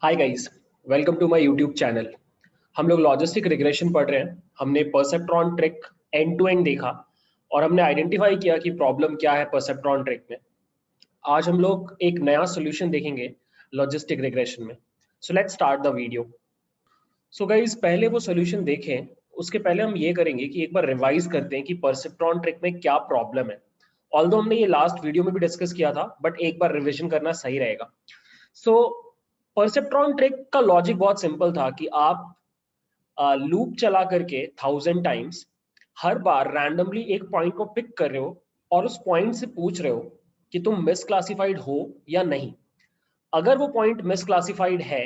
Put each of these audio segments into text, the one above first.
Hi guys, welcome to my YouTube channel. हम लोग logistic regression पढ़ रहे हैं। हमने perceptron trick end to end देखा और हमने आइडेंटिफाई किया कि प्रॉब्लम क्या है परसेप्ट्रॉन ट्रिक में। आज हम लोग एक नया सॉल्यूशन देखेंगे लॉजिस्टिक रिग्रेशन में। So let's start the video. So guys, पहले वो सॉल्यूशन देखें उसके पहले हम ये करेंगे कि एक बार रिवाइज करते हैं कि परसेप्ट्रॉन ट्रिक में क्या प्रॉब्लम है। ऑल्दो हमने ये लास्ट वीडियो में भी डिस्कस किया था, बट एक बार रिविजन करना सही रहेगा। सो परसेप्ट्रॉन ट्रिक का लॉजिक बहुत सिंपल था कि आप लूप चला करके 1000 टाइम्स हर बार रैंडमली एक पॉइंट को पिक कर रहे हो और उस पॉइंट से पूछ रहे हो कि तुम मिसक्लासिफाइड हो या नहीं। अगर वो पॉइंट मिसक्लासिफाइड है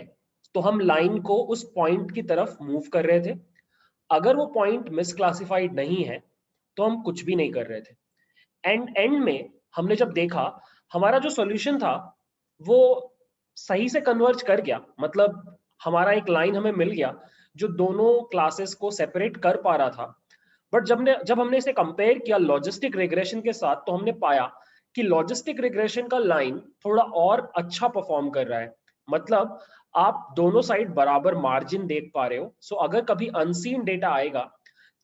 तो हम लाइन को उस पॉइंट की तरफ मूव कर रहे थे। अगर वो पॉइंट मिसक्लासिफाइड नहीं है तो हम कुछ भी नहीं कर रहे थे। एंड में हमने जब देखा, हमारा जो सॉल्यूशन था वो सही से कन्वर्ज कर गया। मतलब हमारा एक लाइन हमें मिल गया जो दोनों क्लासेस को सेपरेट कर पा रहा था। बट जब हमने इसे कंपेयर किया लॉजिस्टिक रिग्रेशन के साथ तो हमने पाया कि लॉजिस्टिक रिग्रेशन का लाइन थोड़ा और अच्छा परफॉर्म कर रहा है। मतलब आप दोनों साइड बराबर मार्जिन देख पा रहे हो। सो अगर कभी अनसीन डेटा आएगा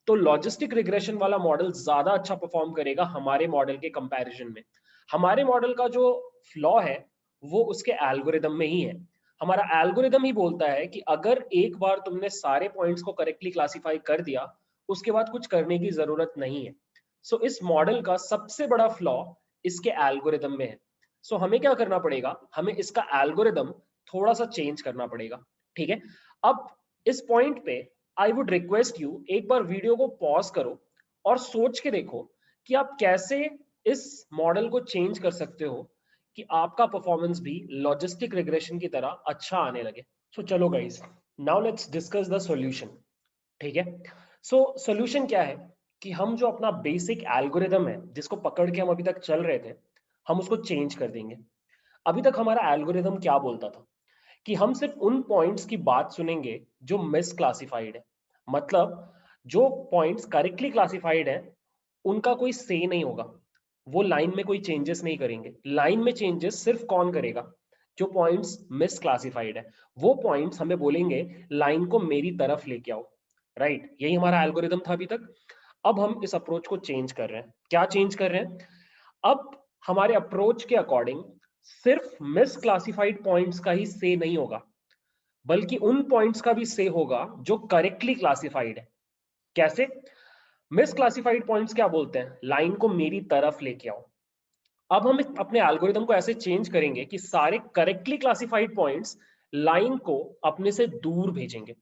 तो लॉजिस्टिक रिग्रेशन वाला मॉडल ज्यादा अच्छा परफॉर्म करेगा हमारे मॉडल के कंपैरिजन में। हमारे मॉडल का जो फ्लॉ है वो उसके एल्गोरिदम में ही है। हमारा एल्गोरिदम ही बोलता है कि अगर एक बार तुमने सारे पॉइंट्स को करेक्टली क्लासिफाई कर दिया उसके बाद कुछ करने की जरूरत नहीं है। सो इस मॉडल का सबसे बड़ा फ्लॉ इसके एल्गोरिदम में है। सो हमें क्या करना पड़ेगा, हमें इसका एल्गोरिदम थोड़ा सा चेंज करना पड़ेगा। ठीक है। अब इस पॉइंट पे आई वुड रिक्वेस्ट यू, एक बार वीडियो को पॉज करो और सोच के देखो कि आप कैसे इस मॉडल को चेंज कर सकते हो कि आपका परफॉर्मेंस भी लॉजिस्टिक रिग्रेशन की तरह अच्छा आने लगे। सो चलो guys, now let's discuss the solution. ठीक है। सो सॉल्यूशन क्या है कि हम जो अपना बेसिक एल्गोरिदम है जिसको पकड़ के हम अभी तक चल रहे थे, हम उसको चेंज कर देंगे। अभी तक हमारा एल्गोरिदम क्या बोलता था कि हम सिर्फ उन पॉइंट्स की बात सुनेंगे जो मिस क्लासिफाइड है। मतलब जो पॉइंट्स करेक्टली क्लासिफाइड है उनका कोई से नहीं होगा। वो लाइन में कोई चेंजेस नहीं करेंगे। लाइन में चेंजेस सिर्फ कौन करेगा? जो पॉइंट्स मिस क्लासिफाइड है वो पॉइंट्स हमें बोलेंगे लाइन को मेरी तरफ लेके आओ। राइट, यही हमारा एल्गोरिदम था अभी तक। अब हम इस अप्रोच को चेंज कर रहे हैं। क्या चेंज कर रहे हैं? अब हमारे अप्रोच के अकॉर्डिंग सिर्फ मिस क्लासिफाइड पॉइंट्स का ही से नहीं होगा, बल्कि उन पॉइंट्स का भी से होगा जो करेक्टली क्लासिफाइड है। कैसे? मिस क्लासिफाइड पॉइंट्स क्या बोलते हैं? लाइन को मेरी तरफ लेके आओ। अब हम अपने एल्गोरिदम को ऐसे चेंज करेंगे कि सारे करेक्टली क्लासिफाइड पॉइंट्स लाइन को अपने से दूर भेजेंगे।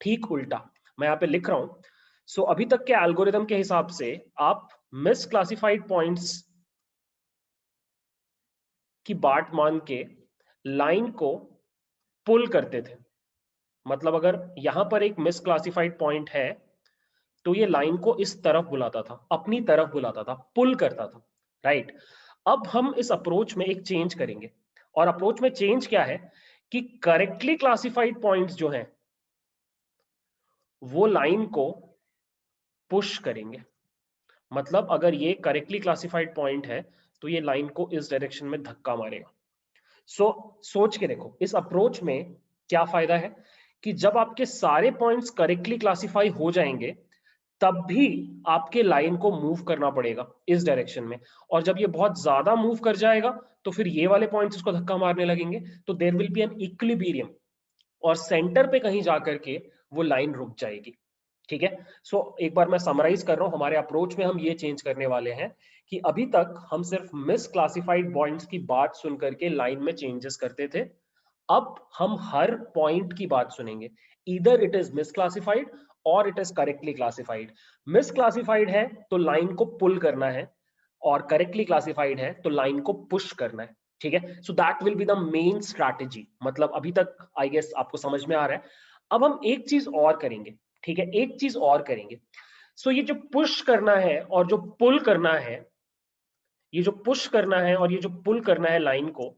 ठीक उल्टा, मैं यहां पे लिख रहा हूं। सो अभी तक के एल्गोरिदम के हिसाब से आप मिस क्लासिफाइड पॉइंट्स की बात मान के लाइन को पुल करते थे। मतलब अगर यहां पर एक मिस क्लासिफाइड पॉइंट है तो ये लाइन को इस तरफ बुलाता था, अपनी तरफ बुलाता था, पुल करता था। राइट। अब हम इस अप्रोच में एक चेंज करेंगे। और अप्रोच में चेंज क्या है कि करेक्टली क्लासिफाइड पॉइंट्स जो हैं वो लाइन को पुश करेंगे। मतलब अगर ये करेक्टली क्लासिफाइड पॉइंट है तो ये लाइन को इस डायरेक्शन में धक्का मारेगा। सोच के देखो इस अप्रोच में क्या फायदा है कि जब आपके सारे पॉइंट्स करेक्टली क्लासिफाई हो जाएंगे तब भी आपके लाइन को मूव करना पड़ेगा इस डायरेक्शन में। और जब ये बहुत ज्यादा मूव कर जाएगा तो फिर ये वाले पॉइंट्स उसको धक्का मारने लगेंगे। तो there will be an equilibrium और सेंटर पे कहीं जाकर के वो लाइन रुक जाएगी। ठीक है। सो एक बार मैं समराइज कर रहा हूं, हमारे अप्रोच में हम ये चेंज करने वाले हैं कि अभी तक हम सिर्फ मिस क्लासिफाइड पॉइंट्स की बात सुन करके लाइन में चेंजेस करते थे। अब हम हर पॉइंट की बात सुनेंगे, इधर इट इज मिसक्लासिफाइड और it is correctly classified. Misclassified है तो लाइन को पुल करना है और करेक्टली क्लासिफाइड है तो लाइन को पुश करना है। ठीक है। So that will be the main strategy. मतलब अभी तक आई गेस आपको समझ में आ रहा है। अब हम एक चीज और करेंगे। ठीक है, एक चीज और करेंगे। सो ये जो पुश करना है और जो पुल करना है, ये जो पुश करना है और ये जो पुल करना है लाइन को,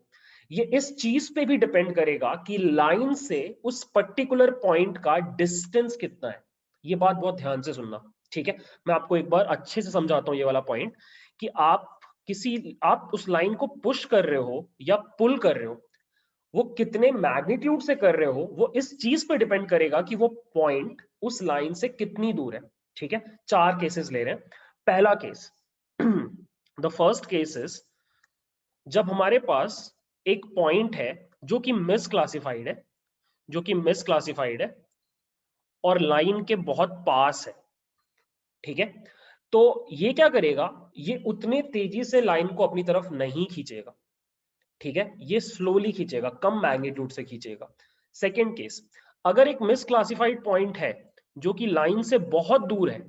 ये इस चीज पे भी डिपेंड करेगा कि लाइन से उस पर्टिकुलर पॉइंट का डिस्टेंस कितना है। ये बात बहुत ध्यान से सुनना। ठीक है। मैं आपको एक बार अच्छे से समझाता हूं ये वाला पॉइंट कि आप उस लाइन को पुश कर रहे हो या पुल कर रहे हो, वो कितने मैग्नीट्यूड से कर रहे हो वो इस चीज पे डिपेंड करेगा कि वो पॉइंट उस लाइन से कितनी दूर है। ठीक है, 4 केसेस ले रहे हैं। पहला case, the first case is जब हमारे पास एक पॉइंट है जो कि मिसक्लासिफाइड है, जो कि मिसक्लासिफाइड है और लाइन के बहुत पास है। ठीक है, तो ये क्या करेगा, ये उतने तेजी से लाइन को अपनी तरफ नहीं खींचेगा। ठीक है, ये स्लोली खींचेगा, कम मैग्नीट्यूड से खींचेगा। सेकेंड केस, अगर एक मिसक्लासिफाइड पॉइंट है जो कि लाइन से बहुत दूर है,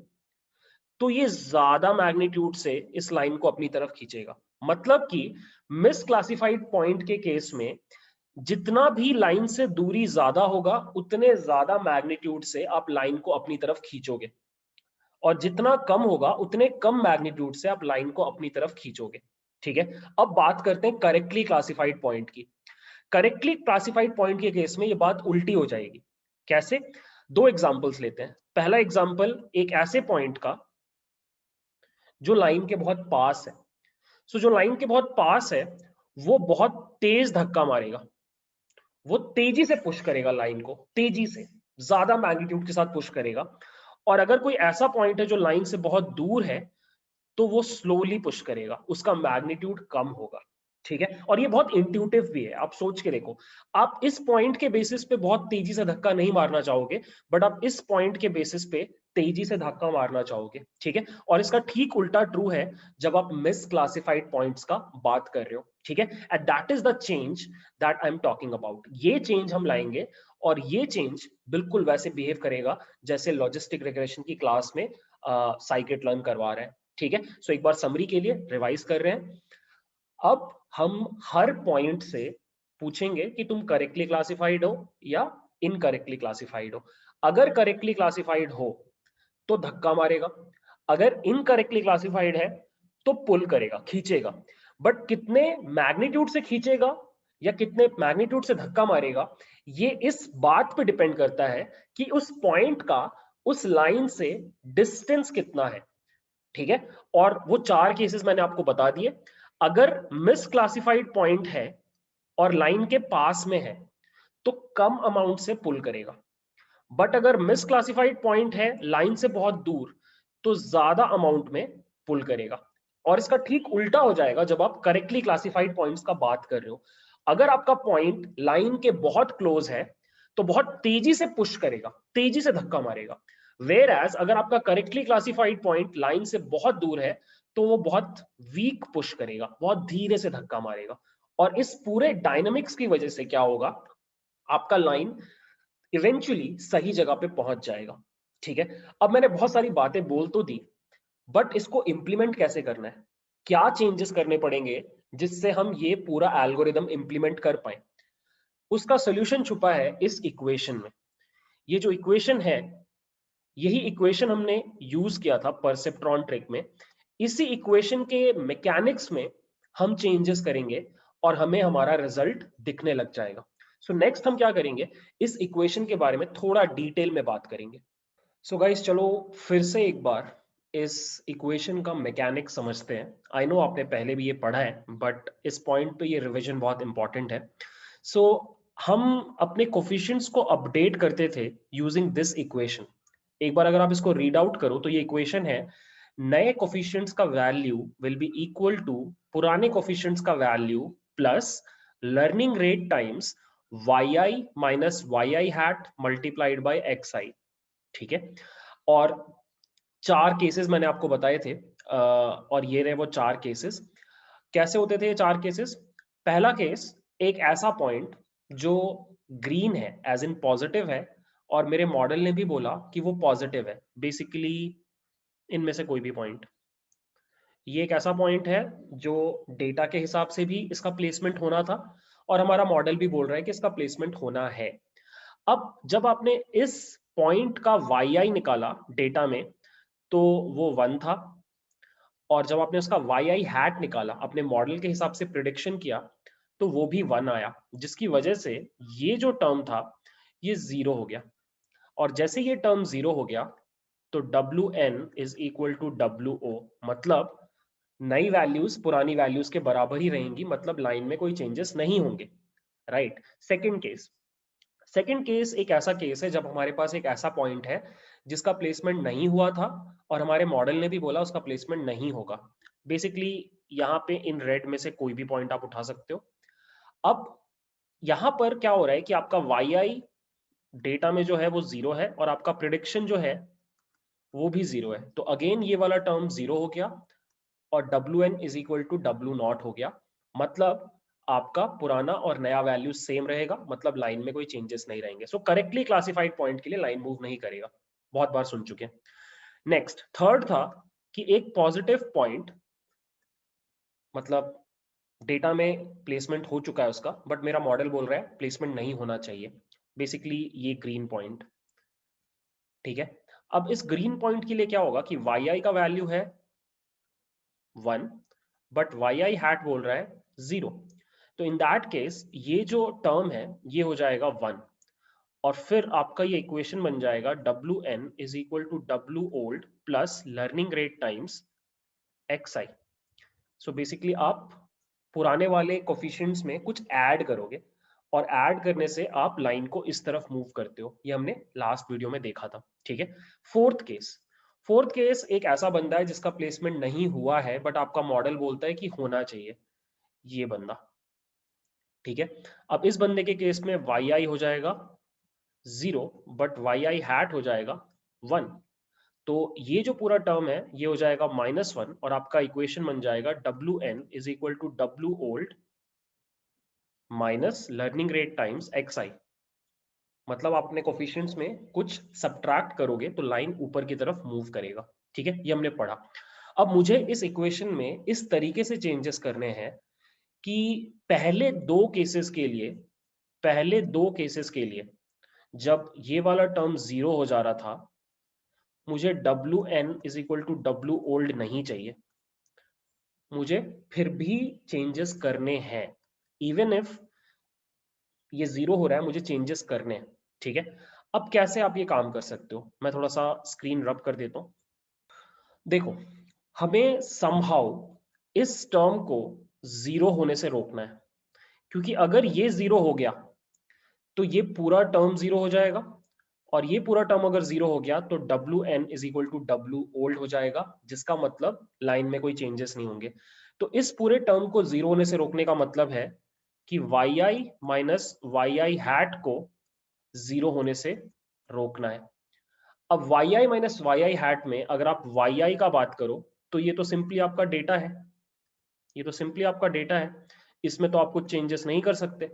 तो ये ज्यादा मैग्नीट्यूड से इस लाइन को अपनी तरफ खींचेगा। मतलब कि मिसक्लासिफाइड पॉइंट के केस में जितना भी लाइन से दूरी ज्यादा होगा उतने ज्यादा मैग्नीट्यूड से आप लाइन को अपनी तरफ खींचोगे, और जितना कम होगा उतने कम मैग्नीट्यूड से आप लाइन को अपनी तरफ खींचोगे। ठीक है, अब बात करते हैं करेक्टली क्लासिफाइड पॉइंट की। करेक्टली क्लासिफाइड पॉइंट के केस में ये बात उल्टी हो जाएगी। कैसे? दो एग्जांपल्स लेते हैं। पहला एग्जांपल एक ऐसे पॉइंट का जो लाइन के बहुत पास है। सो जो लाइन के बहुत पास है वो बहुत तेज धक्का मारेगा, वो तेजी से पुश करेगा लाइन को, तेजी से ज्यादा मैग्नीट्यूड के साथ पुश करेगा। और अगर कोई ऐसा पॉइंट है जो लाइन से बहुत दूर है तो वो स्लोली पुश करेगा, उसका मैग्नीट्यूड कम होगा। ठीक है, और ये बहुत इंट्यूटिव भी है। आप सोच के देखो, आप इस पॉइंट के बेसिस पे बहुत तेजी से धक्का नहीं मारना चाहोगे, बट आप इस पॉइंट के बेसिस पे तेजी से धक्का मारना चाहोगे। ठीक है, और इसका ठीक उल्टा ट्रू है जब आप मिस क्लासिफाइड पॉइंट्स का बात कर रहे हो। ठीक है, and that is the change that I am talking about. ये चेंज हम लाएंगे और ये चेंज बिल्कुल वैसे बिहेव करेगा जैसे लॉजिस्टिक रिग्रेशन की क्लास में साइकिट लर्न करवा रहे हैं। ठीक है, सो एक बार समरी के लिए रिवाइज कर रहे हैं। अब हम हर पॉइंट से पूछेंगे कि तुम करेक्टली क्लासिफाइड हो या इनकरेक्टली क्लासिफाइड हो। अगर करेक्टली क्लासिफाइड हो तो धक्का मारेगा, अगर इनकरेक्टली क्लासिफाइड है तो पुल करेगा, खींचेगा। बट कितने मैग्नीट्यूड से खींचेगा या कितने मैग्नीट्यूड से धक्का मारेगा, ये इस बात पे डिपेंड करता है कि उस पॉइंट का उस लाइन से डिस्टेंस कितना है। ठीक है, और वो 4 केसेस मैंने आपको बता दिए। अगर मिसक्लासिफाइड पॉइंट है और लाइन के पास में है तो कम अमाउंट से पुल करेगा, बट अगर मिसक्लासिफाइड पॉइंट है लाइन से बहुत दूर तो ज्यादा अमाउंट में पुल करेगा। और इसका ठीक उल्टा हो जाएगा जब आप करेक्टली क्लासिफाइड पॉइंट्स का बात कर रहे हो। अगर आपका पॉइंट लाइन के बहुत क्लोज है तो बहुत तेजी से पुश करेगा, तेजी से धक्का मारेगा। वेयर एज अगर आपका करेक्टली क्लासिफाइड पॉइंट लाइन से बहुत दूर है तो वो बहुत वीक पुश करेगा, बहुत धीरे से धक्का मारेगा। और इस पूरे डायनामिक्स की वजह से क्या होगा, आपका लाइन इवेंचुअली सही जगह पे पहुंच जाएगा। ठीक है, अब मैंने बहुत सारी बातें बोल तो दी, बट इसको इंप्लीमेंट कैसे करना है, क्या चेंजेस करने पड़ेंगे जिससे हम ये पूरा एल्गोरिदम इंप्लीमेंट कर पाए, उसका सोल्यूशन छुपा है इस इक्वेशन में। ये जो इक्वेशन है, यही इक्वेशन हमने यूज किया था परसेप्ट्रॉन ट्रिक में। इसी इक्वेशन के मैकेनिक्स में हम चेंजेस करेंगे और हमें हमारा रिजल्ट दिखने लग जाएगा। सो नेक्स्ट हम क्या करेंगे, इस इक्वेशन के बारे में थोड़ा डिटेल में बात करेंगे। सो गाइस चलो फिर से एक बार इस इक्वेशन का मैकेनिक समझते हैं। आई नो आपने पहले भी ये पढ़ा है, बट इस पॉइंट पे ये रिवीजन बहुत इंपॉर्टेंट है। सो हम अपने कोफिशिएंट्स को अपडेट करते थे यूजिंग दिस इक्वेशन। एक बार अगर आप इसको रीड आउट करो तो ये इक्वेशन है, नए कोफिशिएंट्स का value will be equal to पुराने कोफिशिएंट्स का value plus learning rate times yi minus yi hat multiplied by xi। ठीक है, और 4 केसेस मैंने आपको बताए थे, और ये रहे वो 4 केसेस। कैसे होते थे ये 4 केसेस? पहला केस, एक ऐसा पॉइंट जो ग्रीन है एज इन पॉजिटिव है, और मेरे मॉडल ने भी बोला कि वो पॉजिटिव है। बेसिकली इनमें से कोई भी पॉइंट, ये एक ऐसा पॉइंट है जो डेटा के हिसाब से भी इसका प्लेसमेंट होना था, और हमारा मॉडल भी बोल रहा है कि इसका प्लेसमेंट होना है। अब जब आपने इस पॉइंट का yi निकाला डेटा में तो वो 1 था, और जब आपने उसका yi हैट निकाला अपने मॉडल के हिसाब से प्रिडिक्शन किया तो वो भी 1 आया, जिसकी वजह से ये जो टर्म था ये 0 हो गया। और जैसे ये टर्म 0 हो गया तो wn is equal to wo, मतलब नई वैल्यूज पुरानी वैल्यूज के बराबर ही रहेंगी, मतलब लाइन में कोई चेंजेस नहीं होंगे। राइट। सेकंड केस एक ऐसा केस है जब हमारे पास एक ऐसा पॉइंट है जिसका प्लेसमेंट नहीं हुआ था और हमारे मॉडल ने भी बोला उसका प्लेसमेंट नहीं होगा। बेसिकली यहाँ पे इन रेड में से कोई भी पॉइंट आप उठा सकते हो। अब यहाँ पर क्या हो रहा है कि आपका वाई आई डेटा में जो है वो जीरो है और आपका प्रिडिक्शन जो है वो भी जीरो है। तो अगेन ये वाला टर्म जीरो हो गया और W N is equal to W naught हो गया। मतलब आपका पुराना और नया वैल्यू सेम रहेगा, मतलब लाइन में कोई चेंजेस नहीं रहेंगे। सो करेक्टली क्लासिफाइड पॉइंट के लिए लाइन मूव नहीं करेगा। बहुत बार सुन चुके हैं। नेक्स्ट थर्ड था कि एक पॉजिटिव पॉइंट, मतलब डेटा में प्लेसमेंट हो चुका है उसका, बट मेरा मॉडल बोल रहा है प्लेसमेंट नहीं होना चाहिए। बेसिकली ये ग्रीन पॉइंट, ठीक है। अब इस ग्रीन पॉइंट के लिए क्या होगा कि वाई आई का वैल्यू है 1 बट वाई आई हैट बोल रहा है 0। तो इन दैट केस ये जो टर्म है ये हो जाएगा 1 और फिर आपका ये इक्वेशन बन जाएगा W N is equal to W old plus learning rate times X I. So basically आप पुराने वाले कोफिशिएंट्स में कुछ ऐड करोगे और ऐड करने से आप लाइन को इस तरफ मूव करते हो। ये हमने लास्ट वीडियो में देखा था, ठीक है। फोर्थ केस एक ऐसा बंदा है जिसका प्लेसमेंट नहीं हुआ है बट आपका मॉडल बोलता है कि होना चाहिए, ये बंदा, ठीक है। अब इस बंदे के केस में वाई आई हो जाएगा 0 बट वाई आई हैट हो जाएगा 1। तो ये जो पूरा टर्म है ये हो जाएगा -1 और आपका इक्वेशन बन जाएगा W N is equal to W old minus learning rate times X I. मतलब आप अपने कोफिशिएंट्स में कुछ सब्ट्रैक्ट करोगे तो लाइन ऊपर की तरफ मूव करेगा, ठीक है। ये हमने पढ़ा। अब मुझे इस इक्वेशन में इस तरीके से चेंजेस करने हैं कि पहले दो केसेस के लिए जब ये वाला टर्म जीरो हो जा रहा था मुझे W N is equal to W old नहीं चाहिए, मुझे फिर भी चेंजेस करने हैं। इवन इफ ये जीरो हो रहा है मुझे चेंजेस करने हैं, ठीक है। अब कैसे आप ये काम कर सकते हो, मैं थोड़ा सा स्क्रीन रब कर देता हूं। देखो, हमें समहाउ इस टर्म को जीरो होने से रोकना है, क्योंकि अगर ये जीरो हो गया तो ये पूरा टर्म जीरो हो जाएगा और ये पूरा टर्म अगर जीरो हो गया तो W N is equal to W old हो जाएगा, जिसका मतलब लाइन में कोई चेंजेस नहीं होंगे। तो इस पूरे टर्म को जीरो होने से रोकने का मतलब है कि वाई आई माइनस वाई आई हैट को जीरो होने से रोकना है। अब वाई आई माइनस वाई आई हैट में अगर आप वाई आई का बात करो तो ये तो सिंपली आपका डेटा है, ये तो सिंपली आपका डेटा है, इसमें तो आप कुछ चेंजेस नहीं कर सकते।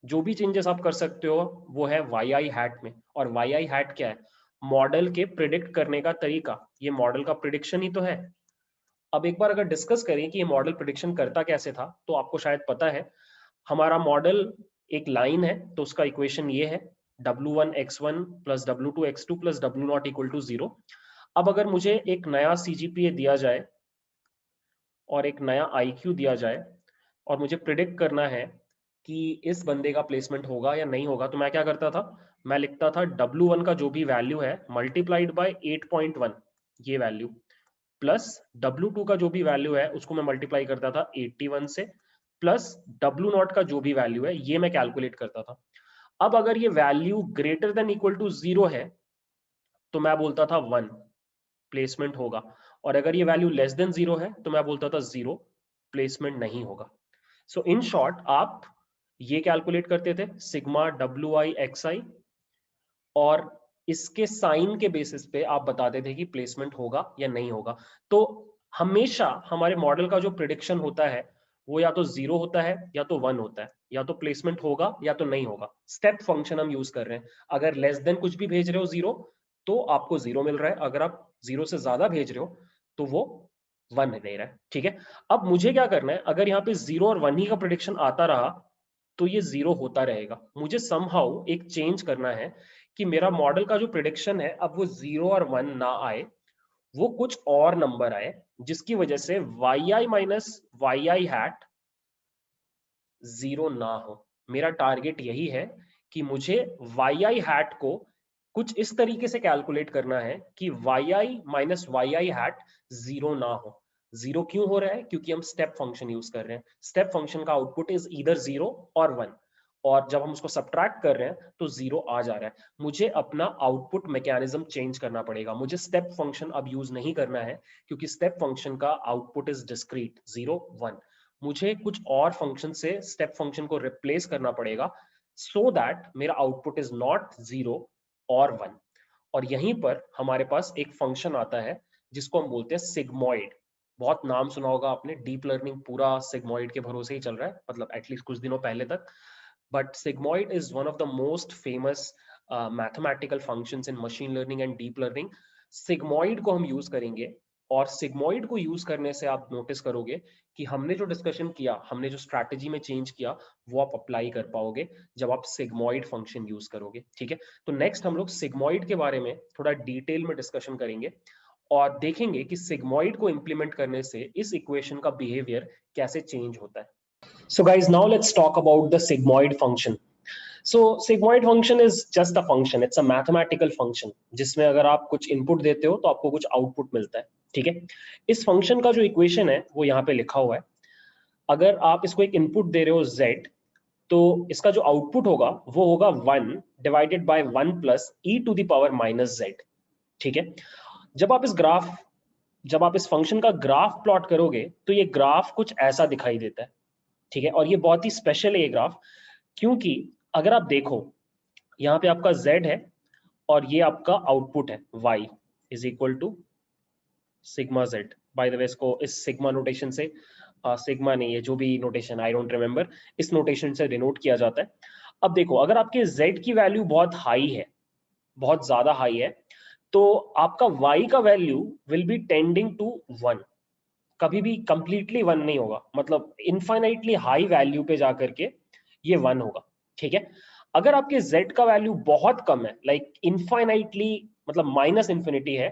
जो भी चेंजेस आप कर सकते हो वो है वाई आई हैट में। और वाई आई हैट क्या है, मॉडल के प्रिडिक्ट करने का तरीका, ये मॉडल का प्रिडिक्शन ही तो है। अब एक बार अगर डिस्कस करें कि ये मॉडल प्रिडिक्शन करता कैसे था तो आपको शायद पता है। हमारा मॉडल एक लाइन है तो उसका इक्वेशन ये है w1x1 plus w2x2 plus w0 equal to 0। अब अगर मुझे एक नया CGPA दिया जाए और एक नया IQ दिया जाए और मुझे प्रिडिक्ट करना है कि इस बंदे का प्लेसमेंट होगा या नहीं होगा, तो मैं क्या करता था, मैं लिखता था W1 का जो भी वैल्यू है मल्टीप्लाइड बाय 8.1 ये वैल्यू प्लस W2 का जो भी वैल्यू है उसको मैं मल्टीप्लाई करता था 81 से प्लस W0 का जो भी वैल्यू है ये मैं कैलकुलेट करता था। अब अगर ये value greater than equal to 0 है तो मैं बोलता था 1 प्लेसमेंट होगा, और अगर ये वैल्यू लेस देन 0 है तो मैं बोलता था 0 प्लेसमेंट नहीं होगा। सो इन शॉर्ट आप ये कैलकुलेट करते थे सिग्मा डब्ल्यू आई एक्स आई और इसके साइन के बेसिस पे आप बताते थे कि प्लेसमेंट होगा या नहीं होगा। तो हमेशा हमारे मॉडल का जो प्रिडिक्शन होता है वो या तो 0 होता है या तो 1 होता है, या तो प्लेसमेंट होगा या तो नहीं होगा। स्टेप फंक्शन हम यूज कर रहे हैं, अगर लेस देन कुछ भी भेज रहे हो 0 तो आपको 0 मिल रहा है, अगर आप 0 से ज्यादा भेज रहे हो तो वो 1 दे रहा है, ठीक है। अब मुझे क्या करना है, अगर यहाँ पे 0 और 1 ही का प्रिडिक्शन आता रहा तो ये 0 होता रहेगा। मुझे समहाउ एक चेंज करना है कि मेरा मॉडल का जो प्रिडिक्शन है अब वो 0 और 1 ना आए, वो कुछ और नंबर आए, जिसकी वजह से वाई आई माइनस वाई आई हैट 0 ना हो। मेरा टारगेट यही है कि मुझे वाई आई हैट को कुछ इस तरीके से कैलकुलेट करना है कि वाई आई माइनस वाई आई हैट 0 ना हो। 0 क्यों हो रहा है, क्योंकि हम स्टेप फंक्शन यूज कर रहे हैं। स्टेप फंक्शन का आउटपुट इज ईदर 0 और 1, और जब हम उसको सब्ट्रैक्ट कर रहे हैं तो 0 आ जा रहा है। मुझे अपना आउटपुट मैकेनिज्म चेंज करना पड़ेगा। मुझे स्टेप फंक्शन अब यूज नहीं करना है, क्योंकि स्टेप फंक्शन का आउटपुट इज डिस्क्रीट 0 1। मुझे कुछ और फंक्शन से स्टेप फंक्शन को रिप्लेस करना पड़ेगा, सो दैट मेरा आउटपुट इज नॉट 0 और 1। और यहीं पर हमारे पास एक फंक्शन आता है जिसको हम बोलते हैं सिग्मॉइड। बहुत नाम सुना होगा आपने, डीप लर्निंग पूरा सिग्मॉइड के भरोसे ही चल रहा है, मतलब एटलीस्ट कुछ दिनों पहले तक। But sigmoid is one of the most famous mathematical functions in machine learning and deep learning. Sigmoid को हम यूज करेंगे, और sigmoid को यूज करने से आप नोटिस करोगे कि हमने जो डिस्कशन किया, हमने जो स्ट्रैटेजी में चेंज किया, वो आप अप्लाई कर पाओगे जब आप sigmoid फंक्शन यूज करोगे। ठीक है, तो नेक्स्ट हम लोग sigmoid के बारे में थोड़ा डिटेल में डिस्कशन करेंगे और देखेंगे कि sigmoid को इंप्लीमेंट करने से इस इक्वेशन का बिहेवियर कैसे चेंज होता है। So guys, now let's talk about the sigmoid function. So sigmoid function is just a function. It's a mathematical function जिसमें अगर आप कुछ इनपुट देते हो तो आपको कुछ आउटपुट मिलता है। ठीक है, इस फंक्शन का जो इक्वेशन है वो यहाँ पे लिखा हुआ है। अगर आप इसको एक इनपुट दे रहे हो z, तो इसका जो आउटपुट होगा वो होगा 1 divided by 1 plus e to the power minus z। ठीक है, जब आप इस फंक्शन का ग्राफ प्लॉट करोगे तो ये ग्राफ कुछ ऐसा दिखाई देता है। ठीक है, और ये बहुत ही स्पेशल है ये ग्राफ, क्योंकि अगर आप देखो यहाँ पे आपका z है और ये आपका आउटपुट है y is equal to sigma z। By the way इसको इस सिग्मा नोटेशन से, सिग्मा नहीं है, जो भी नोटेशन आई डोंट रिमेंबर, इस नोटेशन से डिनोट किया जाता है। अब देखो, अगर आपके z की वैल्यू बहुत हाई है, बहुत ज्यादा हाई है, तो आपका y का value will be tending to 1। कभी भी कंप्लीटली 1 नहीं होगा, मतलब इनफाइनाइटली हाई वैल्यू पे जाकर के ये 1 होगा। ठीक है, अगर आपके z का वैल्यू बहुत कम है, लाइक इनफाइनाइटली, मतलब माइनस इंफिनिटी है,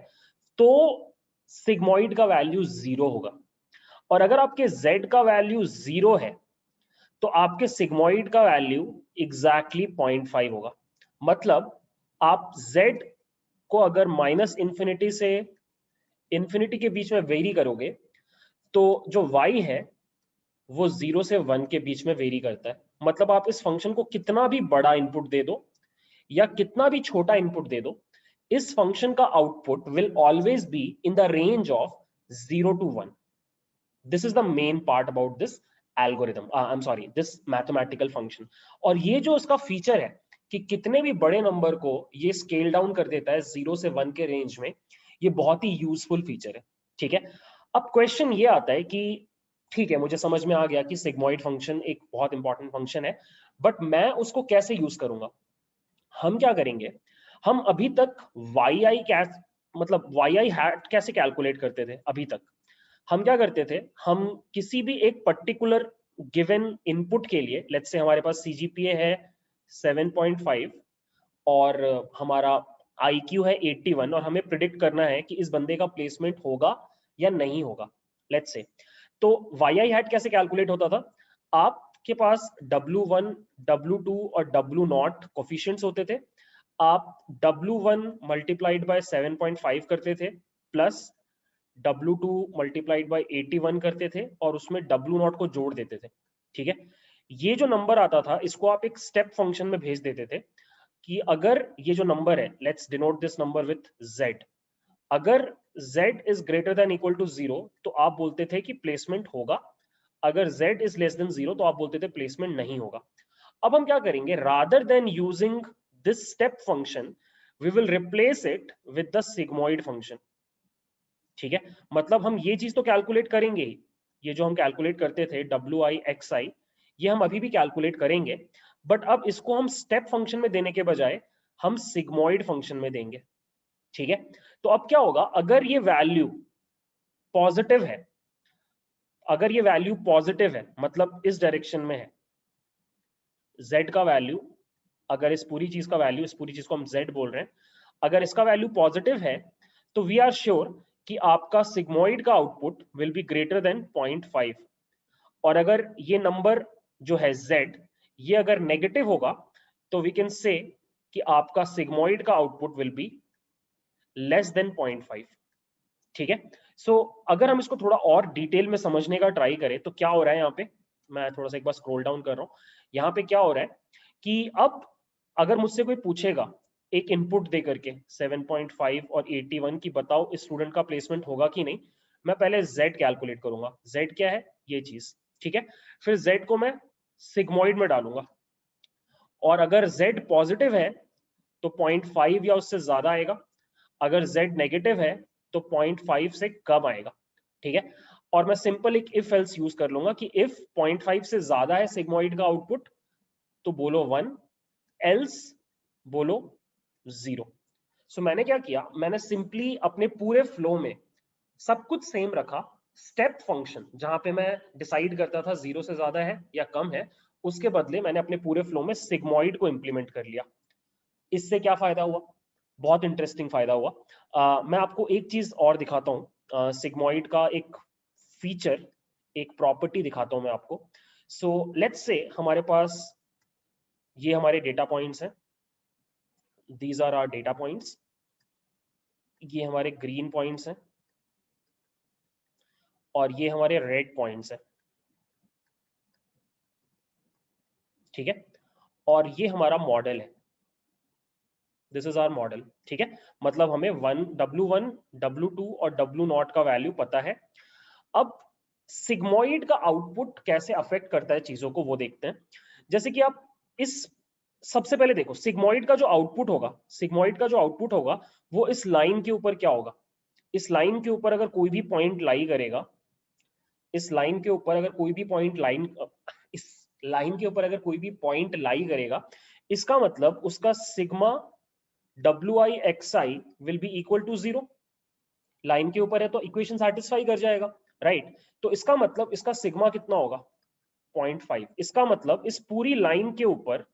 तो सिग्मॉइड का वैल्यू 0 होगा। और अगर आपके z का वैल्यू 0 है, तो आपके सिग्मॉइड का वैल्यू एग्जैक्टली 0.5 होगा। मतलब आप z को अगर माइनस इंफिनिटी से इंफिनिटी के बीच में वेरी करोगे, तो जो y है वो 0 से 1 के बीच में वेरी करता है। मतलब आप इस फंक्शन को कितना भी बड़ा इनपुट दे दो या कितना भी छोटा इनपुट दे दो, इस फंक्शन का output will always be in the range of 0 to 1। This is the main part about this algorithm, I am sorry, this mathematical function. और ये जो इसका फीचर है कि कितने भी बड़े नंबर को ये स्केल डाउन कर देता है 0 से 1 के रेंज में, ये बहुत ही यूजफुल फीचर है। ठीक है, अब क्वेश्चन ये आता है कि ठीक है, मुझे समझ में आ गया कि सिग्मॉइड फंक्शन एक बहुत इंपॉर्टेंट फंक्शन है, बट मैं उसको कैसे यूज करूंगा? हम क्या करेंगे, हम अभी तक yi कैसे, मतलब yi हैट कैसे कैलकुलेट करते थे? अभी तक हम क्या करते थे, हम किसी भी एक पर्टिकुलर गिवन इनपुट के लिए, लेट्स से हमारे पास CGPA है 7.5 और हमारा IQ है 81, और हमें प्रिडिक्ट करना है कि इस बंदे का प्लेसमेंट होगा या नहीं होगा, लेट्स से। तो yi हैट कैसे कैलकुलेट होता था? आपके पास W1, W2 और W0 कोफिशिएंट्स होते थे। आप W1 मल्टीप्लाइड बाय 7.5 करते थे, प्लस W2 मल्टीप्लाइड बाय 81 करते थे, और उसमें W0 को जोड़ देते थे। ठीक है, ये जो नंबर आता था इसको आप एक स्टेप फंक्शन में भेज देते थे कि अगर ये जो नंबर है, let's denote this number with z, अगर z is greater than equal to 0 तो आप बोलते थे कि प्लेसमेंट होगा, अगर z इज लेस देन 0 तो आप बोलते थे प्लेसमेंट नहीं होगा। अब हम क्या करेंगे, rather than using this step function, we will replace it with the sigmoid function. ठीक है, मतलब हम ये चीज तो कैलकुलेट करेंगे ही, ये जो हम कैलकुलेट करते थे wi xi, ये हम अभी भी कैलकुलेट करेंगे, बट अब इसको हम स्टेप फंक्शन में देने के बजाय हम सिग्मॉइड फंक्शन में देंगे। ठीक है, तो अब क्या होगा, अगर ये वैल्यू पॉजिटिव है, अगर ये वैल्यू पॉजिटिव है, मतलब इस डायरेक्शन में है, z का वैल्यू, अगर इस पूरी चीज का वैल्यू, इस पूरी चीज को हम z बोल रहे हैं, अगर इसका वैल्यू पॉजिटिव है, तो वी आर श्योर कि आपका सिग्मॉइड का output will be greater than 0.5। और अगर ये नंबर जो है z, ये अगर नेगेटिव होगा, तो वी कैन से कि आपका सिग्मॉइड का output will be less than 0.5। ठीक है, सो अगर हम इसको थोड़ा और डिटेल में समझने का ट्राई करें तो क्या हो रहा है यहाँ पे, मैं थोड़ा सा एक बार स्क्रॉल डाउन कर रहा हूँ। यहाँ पे क्या हो रहा है कि अब अगर मुझसे कोई पूछेगा एक इनपुट दे करके 7.5 और 81 की बताओ इस स्टूडेंट का प्लेसमेंट होगा कि नहीं, मैं पहले z कैलकुलेट करूंगा। z क्या है, ये चीज, ठीक है। फिर z को मैं सिग्मोइड में डालूंगा, और अगर z पॉजिटिव है तो 0.5 या उससे ज्यादा आएगा, अगर z नेगेटिव है तो 0.5 से कम आएगा, ठीक है। और मैं सिंपल एक इफ एल्स यूज कर लूंगा कि इफ 0.5 से ज्यादा है सिग्मोइड का आउटपुट तो बोलो 1, एल्स बोलो 0। सो मैंने क्या किया, मैंने सिंपली अपने पूरे फ्लो में सब कुछ सेम रखा। स्टेप फंक्शन जहां पे मैं डिसाइड करता था 0 से ज्यादा है या कम है, उसके बदले मैंने अपने पूरे फ्लो में सिग्मोइड को इंप्लीमेंट कर लिया। इससे क्या फायदा हुआ, बहुत इंटरेस्टिंग फायदा हुआ। मैं आपको एक चीज और दिखाता हूँ, सिग्मोइड का एक फीचर, एक प्रॉपर्टी दिखाता हूं मैं आपको। सो लेट्स से हमारे पास ये हमारे डेटा पॉइंट्स हैं, these are our data points, ये हमारे ग्रीन पॉइंट्स हैं और ये हमारे रेड पॉइंट्स हैं, ठीक है। और ये हमारा मॉडल है, दिस इज आवर मॉडल, ठीक है। मतलब हमें W1 W2 और W0 का वैल्यू पता है। अब सिग्मोइड का आउटपुट कैसे अफेक्ट करता है चीजों को वो देखते हैं। जैसे कि आप इस, सबसे पहले देखो सिग्मोइड का जो आउटपुट होगा, सिग्मोइड का जो आउटपुट होगा वो इस लाइन के ऊपर क्या होगा, इस लाइन के ऊपर अगर कोई भी पॉइंट लाई करेगा, इस लाइन के ऊपर अगर कोई भी पॉइंट इस लाइन के ऊपर अगर कोई भी पॉइंट लाई करेगा, इसका मतलब उसका sigma WI XI will be equal to 0। Line के ऊपर है तो इक्वेशन सेटिस्फाई कर जाएगा, राइट। तो इसका मतलब इसका सिग्मा कितना होगा, 0.5। इसका मतलब इस पूरी लाइन के ऊपर,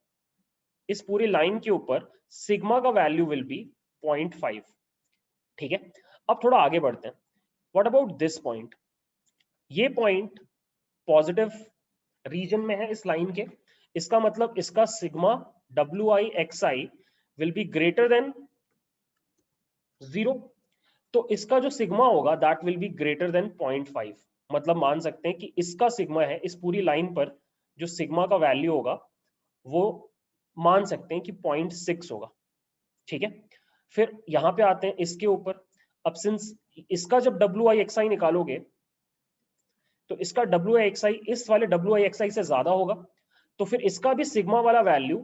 इस पूरी लाइन के ऊपर सिग्मा का वैल्यू विल बी 0.5, ठीक है। अब थोड़ा आगे बढ़ते हैं, व्हाट अबाउट दिस पॉइंट, ये पॉइंट पॉजिटिव रीजन में है इस लाइन के, इसका मतलब इसका sigma WI XI will be greater than 0। तो इसका जो सिग्मा होगा that will be greater than 0.5। मतलब मान सकते हैं कि इसका सिग्मा है, इस पूरी लाइन पर जो सिग्मा का वैल्यू होगा वो मान सकते हैं कि 0.6 होगा, ठीक है। फिर यहां पे आते हैं इसके ऊपर। अब सिंस इसका जब WI XI निकालोगे तो इसका WI XI इस वाले WI XI से ज्यादा होगा, तो फिर इसका भी सिग्मा वाला value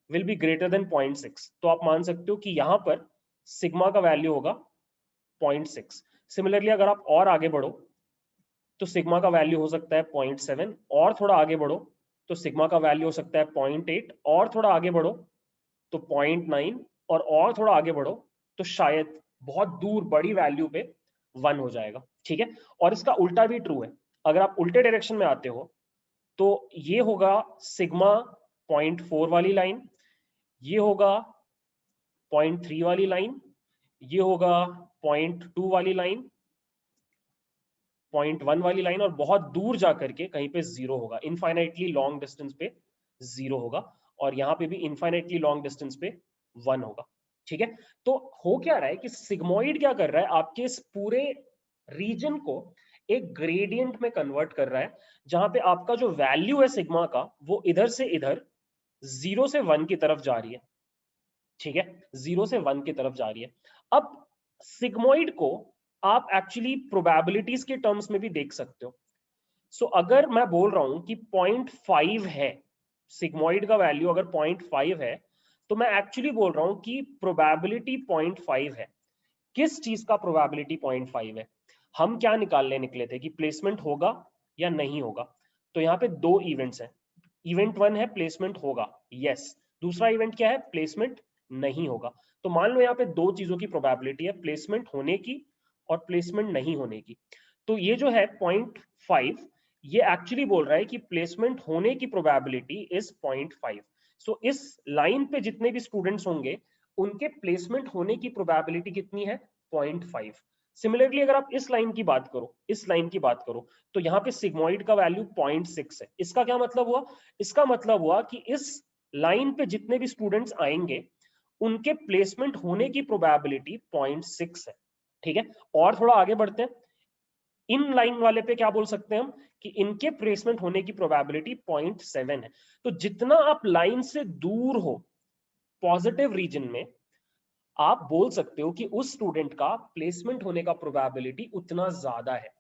will be greater than 0.6। तो आप मान सकते हो कि यहां पर सिग्मा का वैल्यू होगा 0.6। सिमिलरली अगर आप और आगे बढ़ो तो सिग्मा का वैल्यू हो सकता है 0.7, और थोड़ा आगे बढ़ो तो सिग्मा का वैल्यू हो सकता है 0.8, और थोड़ा आगे बढ़ो तो 0.9, और थोड़ा आगे बढ़ो तो शायद बहुत दूर बड़ी वैल्यू पे 1 हो जाएगा, ठीक है। और इसका उल्टा भी ट्रू है, अगर आप उल्टे डायरेक्शन में आते हो तो ये होगा सिग्मा 0.4 वाली लाइन, ये होगा 0.3 वाली लाइन, ये होगा 0.2 वाली लाइन, 0.1 वाली लाइन, और बहुत दूर जाकर के कहीं पे 0 होगा, इनफाइनाइटली लॉन्ग डिस्टेंस पे 0 होगा, और यहां पे भी इनफाइनाइटली लॉन्ग डिस्टेंस पे 1 होगा, ठीक है। तो हो क्या रहा है कि सिग्मोइड क्या कर रहा है, आपके इस पूरे रीजन को एक ग्रेडियंट में कन्वर्ट कर रहा है, जहां पे आपका जो वैल्यू है सिग्मा का वो इधर से इधर 0 से 1 की तरफ जा रही है, ठीक है, 0 से 1 की तरफ जा रही है। अब सिग्मोइड को आप एक्चुअली प्रोबेबिलिटीज के टर्म्स में भी देख सकते हो। सो अगर मैं बोल रहा हूं कि 0.5 है, सिग्मोइड का वैल्यू अगर 0.5 है, तो मैं एक्चुअली बोल रहा हूं कि प्रोबेबिलिटी 0.5 है। किस चीज का प्रोबेबिलिटी 0.5 है, हम क्या निकालने निकले थे कि प्लेसमेंट होगा या नहीं होगा। तो यहाँ पे दो इवेंट्स हैं, इवेंट 1 है प्लेसमेंट होगा, यस। दूसरा इवेंट क्या है, प्लेसमेंट नहीं होगा। तो मान लो यहाँ पे दो चीजों की प्रोबेबिलिटी है, प्लेसमेंट होने की और प्लेसमेंट नहीं होने की। तो ये जो है 0.5, ये एक्चुअली बोल रहा है कि प्लेसमेंट होने की प्रोबेबिलिटी इज 0.5। सो इस लाइन पे जितने भी स्टूडेंट्स होंगे उनके प्लेसमेंट होने की प्रोबेबिलिटी कितनी है, 0.5। सिमिलरली अगर आप इस लाइन की बात करो, इस लाइन की बात करो, तो यहाँ पे सिग्मोइड का वैल्यू 0.6 है। इसका क्या मतलब हुआ, इसका मतलब हुआ कि इस लाइन पे जितने भी स्टूडेंट्स आएंगे उनके प्लेसमेंट होने की प्रोबेबिलिटी 0.6 है, ठीक है। और थोड़ा आगे बढ़ते हैं, इन लाइन वाले पे क्या बोल सकते हैं हम कि इनके प्लेसमेंट होने की प्रोबेबिलिटी 0.7 है। तो जितना आप लाइन से दूर हो पॉजिटिव रीजन में, आप बोल सकते हो कि उस स्टूडेंट का प्लेसमेंट होने का प्रोबेबिलिटी उतना ज्यादा है।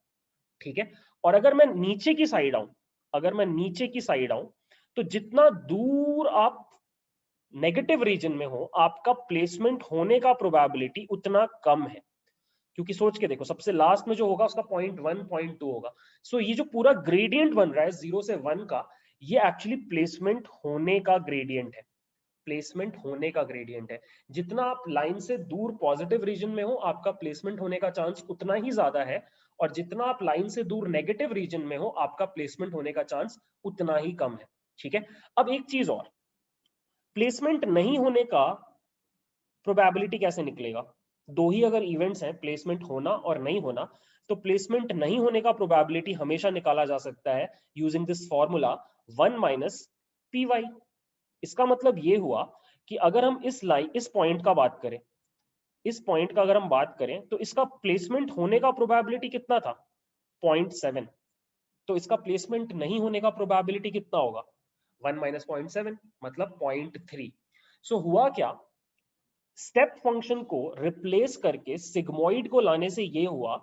ठीक है, और अगर मैं नीचे की साइड आऊं, अगर मैं नीचे की साइड आऊं, तो जितना दूर आप नेगेटिव रीजन में हो, आपका प्लेसमेंट होने का प्रोबेबिलिटी उतना कम है। क्योंकि सोच के देखो, सबसे लास्ट में जो होगा उसका 0.1 0.2 होगा। सो ये जो पूरा ग्रेडियंट बन रहा है 0 से 1 का, ये एक्चुअली प्लेसमेंट होने का ग्रेडियंट है। प्लेसमेंट होने का ग्रेडियंट है। जितना आप लाइन से दूर पॉजिटिव रीजन में हो, आपका प्लेसमेंट होने का चांस उतना ही ज्यादा है, और जितना आप लाइन से दूर नेगेटिव रीजन में हो, आपका प्लेसमेंट होने का चांस उतना ही कम है। ठीक है, अब एक चीज और, प्लेसमेंट नहीं होने का प्रोबेबिलिटी कैसे निकलेगा? दो ही अगर इवेंट्स हैं, प्लेसमेंट होना और नहीं होना, तो प्लेसमेंट नहीं होने का प्रोबेबिलिटी हमेशा निकाला जा सकता है using this formula 1 minus P Y. इसका मतलब ये हुआ कि अगर हम इस पॉइंट का बात करें, इस पॉइंट का अगर हम बात करें, तो इसका प्लेसमेंट होने का प्रोबेबिलिटी कितना था? 0.7। तो इसका प्लेसमेंट नहीं होने का प्रोबेबिलिटी कितना होगा? 1 माइनस 0.7 मतलब 0.3। सो हुआ क्या, स्टेप फंक्शन को रिप्लेस करके सिग्मोइड को लाने से ये हुआ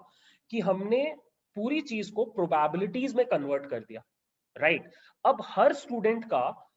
कि हमने पूरी चीज को प्रोबेबिलिटीज में कन्वर्ट कर दिया। राइट, अब हर स्टूडेंट का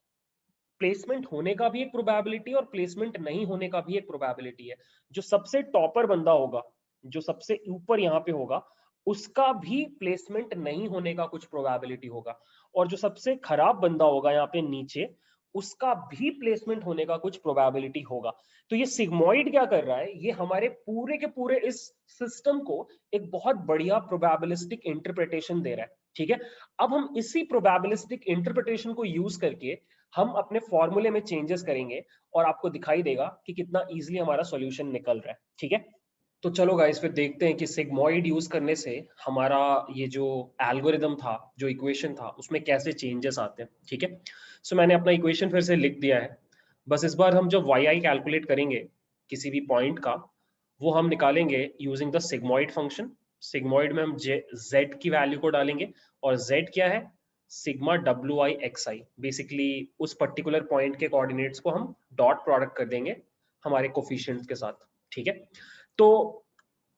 प्लेसमेंट होने का भी एक प्रोबेबिलिटी और प्लेसमेंट नहीं होने का भी एक प्रोबेबिलिटी है। जो सबसे टॉपर बंदा होगा, जो सबसे ऊपर यहाँ पे होगा, उसका भी प्लेसमेंट नहीं होने का कुछ प्रोबेबिलिटी होगा, और जो सबसे खराब बंदा होगा यहाँ पे नीचे, उसका भी प्लेसमेंट होने का कुछ प्रोबेबिलिटी होगा। तो ये सिग्मोइड क्या कर रहा है, ये हमारे पूरे के पूरे इस सिस्टम को एक बहुत बढ़िया प्रोबेबिलिस्टिक इंटरप्रिटेशन दे रहा है। ठीक है, अब हम इसी प्रोबेबिलिस्टिक इंटरप्रिटेशन को यूज करके हम अपने फॉर्मूले में चेंजेस करेंगे, और आपको दिखाई देगा कि कितना इजीली हमारा सॉल्यूशन निकल रहा है। ठीक है, तो चलो गाइस फिर देखते हैं कि सिग्मॉइड यूज करने से हमारा ये जो एल्गोरिदम था, जो इक्वेशन था, उसमें कैसे चेंजेस आते हैं। ठीक है, सो मैंने अपना इक्वेशन फिर से लिख दिया है। बस इस बार हम जब वाई आई कैलकुलेट करेंगे किसी भी पॉइंट का, वो हम निकालेंगे using the sigmoid function. Sigmoid में हम जेड की वैल्यू को डालेंगे, और जेड क्या है? Sigma W I x I. Basically उस पर्टिकुलर पॉइंट के कोऑर्डिनेट्स को हम डॉट प्रोडक्ट कर देंगे हमारे कोफिशिएंट्स के साथ। ठीक है, तो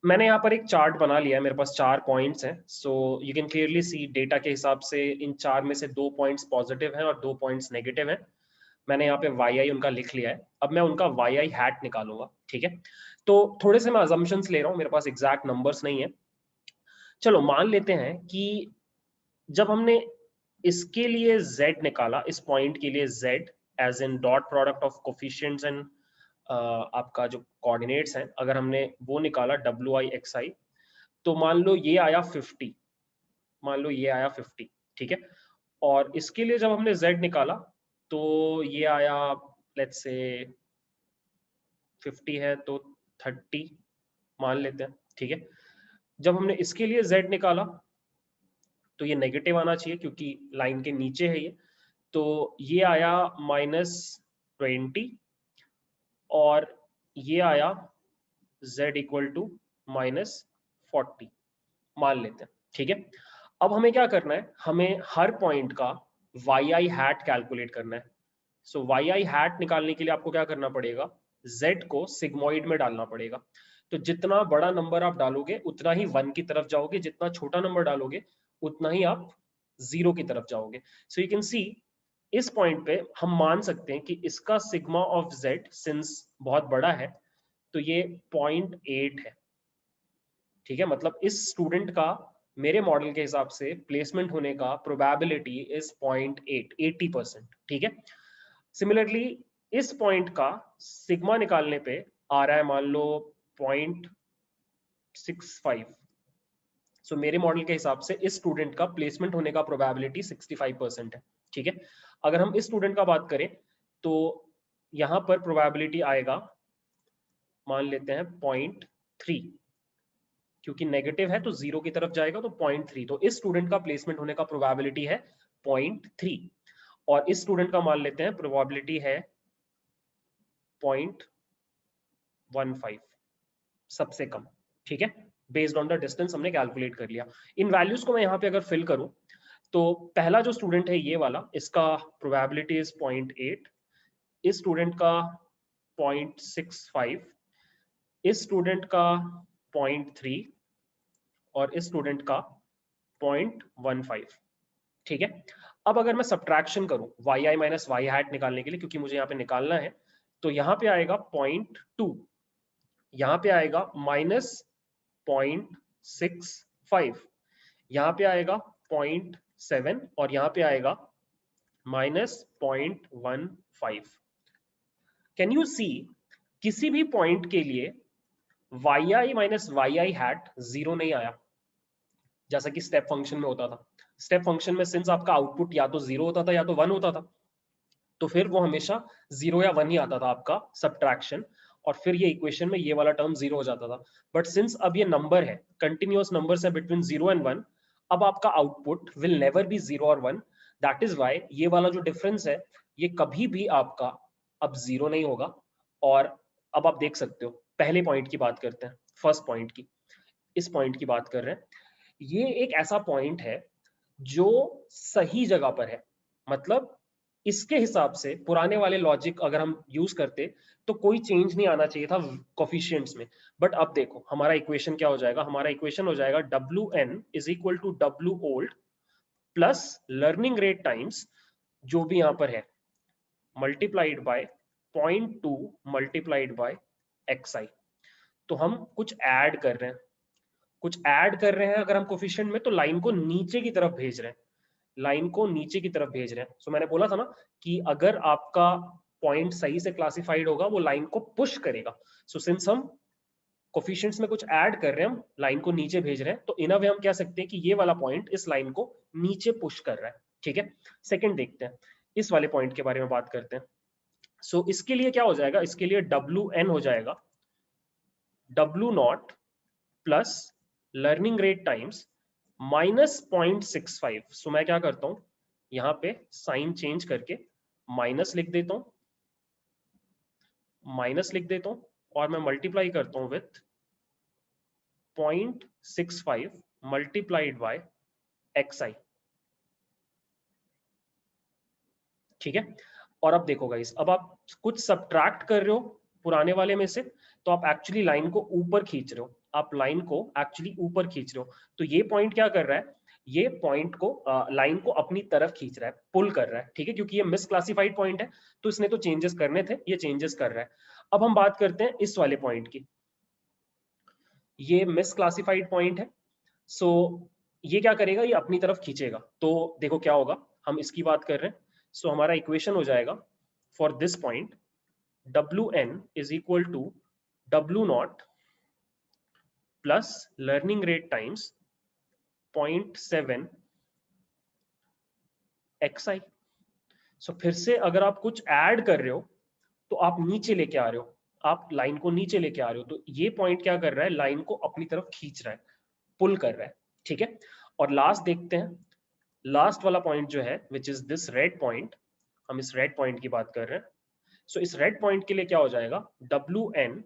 मैंने यहाँ पर एक चार्ट बना लिया है, मेरे पास 4 पॉइंट्स हैं। सो you can clearly see data के हिसाब से इन 4 में से 2 पॉइंट्स पॉजिटिव हैं और 2 पॉइंट्स नेगेटिव हैं। मैंने यहाँ पे वाई आई उनका लिख लिया है। अब मैं उनका वाई आई हैट निकालूंगा। ठीक है, तो थोड़े से मैं अजम्पशंस ले रहा हूँ, मेरे पास एग्जैक्ट नंबर्स नहीं है। चलो मान लेते हैं कि जब हमने इसके लिए z निकाला, इस पॉइंट के लिए z as in dot product of coefficients and आपका जो कोऑर्डिनेट्स हैं, अगर हमने वो निकाला डब्ल्यू आई एक्स आई, तो मान लो ये आया 50, मान लो ये आया 50। ठीक है, और इसके लिए जब हमने z निकाला तो ये आया, लेट्स से 50 है तो 30 मान लेते हैं। ठीक है, जब हमने इसके लिए z निकाला तो ये नेगेटिव आना चाहिए क्योंकि लाइन के नीचे है ये, तो ये आया -20, और ये आया z इक्वल टू -40 मान लेते हैं। ठीक है, अब हमें क्या करना है, हमें हर पॉइंट का वाई आई हैट कैलकुलेट करना है। सो वाई आई हैट निकालने के लिए आपको क्या करना पड़ेगा, z को सिग्मोइड में डालना पड़ेगा। तो जितना बड़ा नंबर आप डालोगे उतना ही 1 की तरफ जाओगे, जितना छोटा नंबर डालोगे उतना ही आप 0 की तरफ जाओगे। सो यू कैन सी इस पॉइंट पे हम मान सकते हैं कि इसका सिग्मा ऑफ z सिंस बहुत बड़ा है, तो ये 0.8 है। ठीक है, मतलब इस स्टूडेंट का मेरे मॉडल के हिसाब से प्लेसमेंट होने का प्रोबेबिलिटी इज 0.8, 80%। ठीक है, सिमिलरली इस पॉइंट का सिग्मा निकालने पे आ रहा है मान लो 0.65। सो मेरे मॉडल के हिसाब से इस स्टूडेंट का प्लेसमेंट होने का प्रोबेबिलिटी 65% है। ठीक है, अगर हम इस स्टूडेंट का बात करें तो यहां पर प्रोबेबिलिटी आएगा, मान लेते हैं 0.3, क्योंकि नेगेटिव है तो 0 की तरफ जाएगा, तो 0.3। तो इस स्टूडेंट का प्लेसमेंट होने का प्रोबेबिलिटी है 0.3, और इस स्टूडेंट का मान लेते हैं प्रोबेबिलिटी है 0.15, सबसे कम। ठीक है, बेस्ड ऑन द डिस्टेंस हमने कैलकुलेट कर लिया। इन वैल्यूज को मैं यहाँ पे अगर फिल करूँ तो पहला जो स्टूडेंट है ये वाला, इसका प्रोबेबिलिटी इज 0.8, इस स्टूडेंट का 0.65, इस स्टूडेंट का 0.3 और इस स्टूडेंट का 0.15। ठीक है, अब अगर मैं सब्ट्रैक्शन करूं वाई आई माइनस वाई हैट निकालने के लिए, क्योंकि मुझे यहाँ पे निकालना है, तो यहाँ पे आएगा 0.2, यहाँ पे आएगा -0.65, यहाँ पे आएगा 0.7 और यहाँ पे आएगा -0.15। कैन यू सी किसी भी पॉइंट के लिए वाई आई माइनस वाई आई हैट जीरो नहीं आया, जैसा कि स्टेप फंक्शन में होता था। स्टेप फंक्शन में सिंस आपका आउटपुट या तो जीरो होता था या तो वन होता था, तो फिर वो हमेशा जीरो या वन ही आता था आपका सब्ट्रैक्शन, और फिर ये इक्वेशन में ये वाला टर्म जीरो हो जाता था। बट सिंस अब ये नंबर है, कंटिन्यूअस नंबर्स है बिटवीन जीरो एंड वन, अब आपका output will never be zero और वन। दैट इज वाई ये वाला जो डिफरेंस है ये कभी भी आपका अब जीरो नहीं होगा। और अब आप देख सकते हो, पहले पॉइंट की बात करते हैं, फर्स्ट पॉइंट की, इस पॉइंट की बात कर रहे हैं। ये एक ऐसा पॉइंट है जो सही जगह पर है, मतलब इसके हिसाब से पुराने वाले लॉजिक अगर हम यूज करते तो कोई चेंज नहीं आना चाहिए था कोफिशिएंट्स में। बट अब देखो हमारा इक्वेशन क्या हो जाएगा, हमारा इक्वेशन हो जाएगा Wn is equal to W old plus learning rate times जो भी यहां पर है multiplied by 0.2 multiplied by xi। तो हम कुछ ऐड कर रहे हैं, कुछ ऐड कर रहे हैं अगर हम कोफिशिएंट में, तो लाइन को नीचे की तरफ भेज रहे हैं, लाइन को नीचे की तरफ भेज रहे हैं। सो मैंने बोला था ना कि अगर आपका पॉइंट सही से क्लासिफाइड होगा वो लाइन को पुश करेगा। सो सिंस हम कोफिशिएंट्स में कुछ ऐड कर रहे हैं, हम लाइन को नीचे भेज रहे हैं, तो इन अ वे हम कह सकते हैं कि ये वाला पॉइंट इस लाइन को नीचे पुश कर रहा है। ठीक है, सेकंड देखते हैं, इस वाले पॉइंट के बारे में बात करते हैं। सो इसके लिए क्या हो जाएगा, इसके लिए Wn हो जाएगा W naught plus learning rate times -0.65। सो मैं क्या करता हूं, यहां पे साइन चेंज करके माइनस लिख देता हूं, माइनस लिख देता हूं और मैं मल्टीप्लाई करता हूं विथ 0.65 मल्टीप्लाइड बाय xi। ठीक है, और अब देखो गाइस, अब आप कुछ सब्ट्रैक्ट कर रहे हो पुराने वाले में से, तो आप एक्चुअली लाइन को ऊपर खींच रहे हो, आप लाइन को एक्चुअली ऊपर खींच रहे हो। तो ये पॉइंट क्या कर रहा है, ये पॉइंट को लाइन को अपनी तरफ खींच रहा है, पुल कर रहा है। ठीक है, क्योंकि ये मिसक्लासिफाइड पॉइंट है तो इसने तो चेंजेस करने थे, ये चेंजेस कर रहा है। अब हम बात करते हैं इस वाले पॉइंट की, ये मिसक्लासिफाइड पॉइंट है। सो ये क्या करेगा, ये अपनी तरफ खींचेगा। तो देखो क्या होगा, हम इसकी बात कर रहे हैं। सो हमारा इक्वेशन हो जाएगा for this point Wn is equal to W naught plus learning rate times 0.7 xi। सो फिर से अगर आप कुछ ऐड कर रहे हो तो आप नीचे लेके आ रहे हो, आप लाइन को नीचे लेके आ रहे हो, तो ये पॉइंट क्या कर रहा है, लाइन को अपनी तरफ खींच रहा है, पुल कर रहा है। ठीक है, और लास्ट देखते हैं, लास्ट वाला पॉइंट जो है which is this red point, हम इस रेड पॉइंट की बात कर रहे हैं। सो इस रेड पॉइंट के लिए क्या हो जाएगा, Wn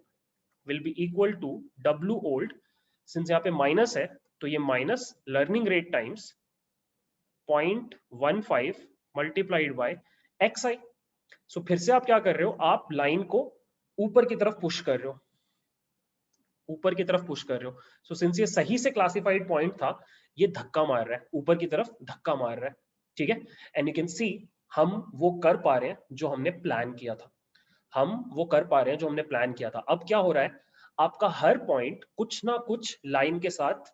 will be equal to W old, since यहाँ पे माइनस है तो ये minus learning rate times 0.15 multiplied by xi। सो फिर से आप क्या कर रहे हो, आप लाइन को ऊपर की तरफ पुश कर रहे हो, ऊपर की तरफ पुश कर रहे हो। सो सिंस ये सही से क्लासिफाइड पॉइंट था, ये धक्का मार रहा है, ऊपर की तरफ धक्का मार रहा है। ठीक है, एंड यू कैन सी हम वो कर पा रहे हैं जो हमने प्लान किया था, हम वो कर पा रहे हैं जो हमने प्लान किया था। अब क्या हो रहा है, आपका हर पॉइंट कुछ ना कुछ लाइन के साथ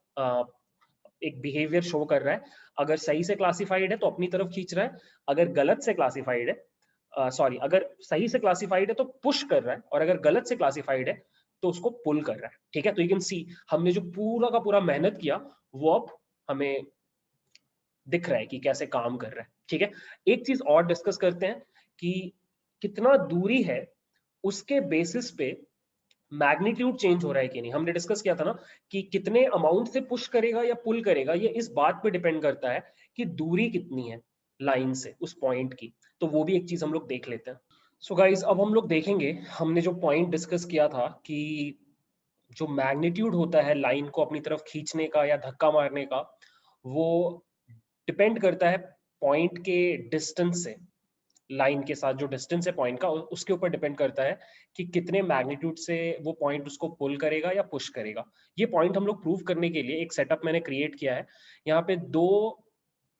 एक बिहेवियर शो कर रहा है। अगर सही से क्लासिफाइड है तो अपनी तरफ खींच रहा है, अगर गलत से क्लासिफाइड है, सॉरी, अगर सही से क्लासिफाइड है तो पुश कर रहा है, और अगर गलत से क्लासिफाइड है तो उसको पुल कर रहा है। ठीक है, तो यू कैन सी हमने जो पूरा का पूरा मेहनत किया वो अब हमें दिख रहा है कि कैसे काम कर रहा है। ठीक है, एक चीज और डिस्कस करते हैं कि कितना दूरी है उसके बेसिस पे मैग्नीट्यूड चेंज हो रहा है कि नहीं। हमने डिस्कस किया था ना कि कितने अमाउंट से पुश करेगा या पुल करेगा, ये इस बात पे डिपेंड करता है कि दूरी कितनी है लाइन से उस पॉइंट की। तो वो भी एक चीज हम लोग देख लेते हैं। सो गाइज अब हम लोग देखेंगे, हमने जो पॉइंट डिस्कस किया था कि जो मैग्नीट्यूड होता है लाइन को अपनी तरफ खींचने का या धक्का मारने का, वो डिपेंड करता है पॉइंट के डिस्टेंस से। लाइन के साथ जो डिस्टेंस है पॉइंट का, उसके ऊपर डिपेंड करता है कि कितने मैग्नीट्यूड से वो पॉइंट उसको पुल करेगा या पुश करेगा। ये पॉइंट हम लोग प्रूव करने के लिए एक सेटअप मैंने क्रिएट किया है। यहाँ पे दो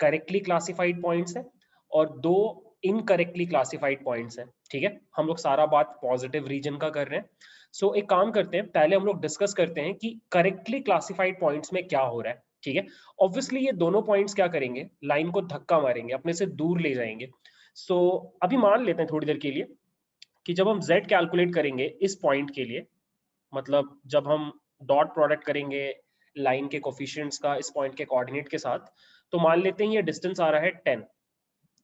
करेक्टली क्लासिफाइड पॉइंट्स हैं और दो इनकरेक्टली क्लासिफाइड पॉइंट्स हैं। ठीक है, हम लोग सारा बात पॉजिटिव रीजन का कर रहे हैं। सो एक काम करते हैं, पहले हम लोग डिस्कस करते हैं कि करेक्टली क्लासिफाइड पॉइंट्स में क्या हो रहा है। ठीक है, ऑब्वियसली ये दोनों पॉइंट्स क्या करेंगे, लाइन को धक्का मारेंगे, अपने से दूर ले जाएंगे। सो अभी मान लेते हैं थोड़ी देर के लिए कि जब हम z कैलकुलेट करेंगे इस पॉइंट के लिए, मतलब जब हम डॉट प्रोडक्ट करेंगे लाइन के कोफिशिएंट्स का इस पॉइंट के कोऑर्डिनेट के साथ, तो मान लेते हैं ये डिस्टेंस आ रहा है 10।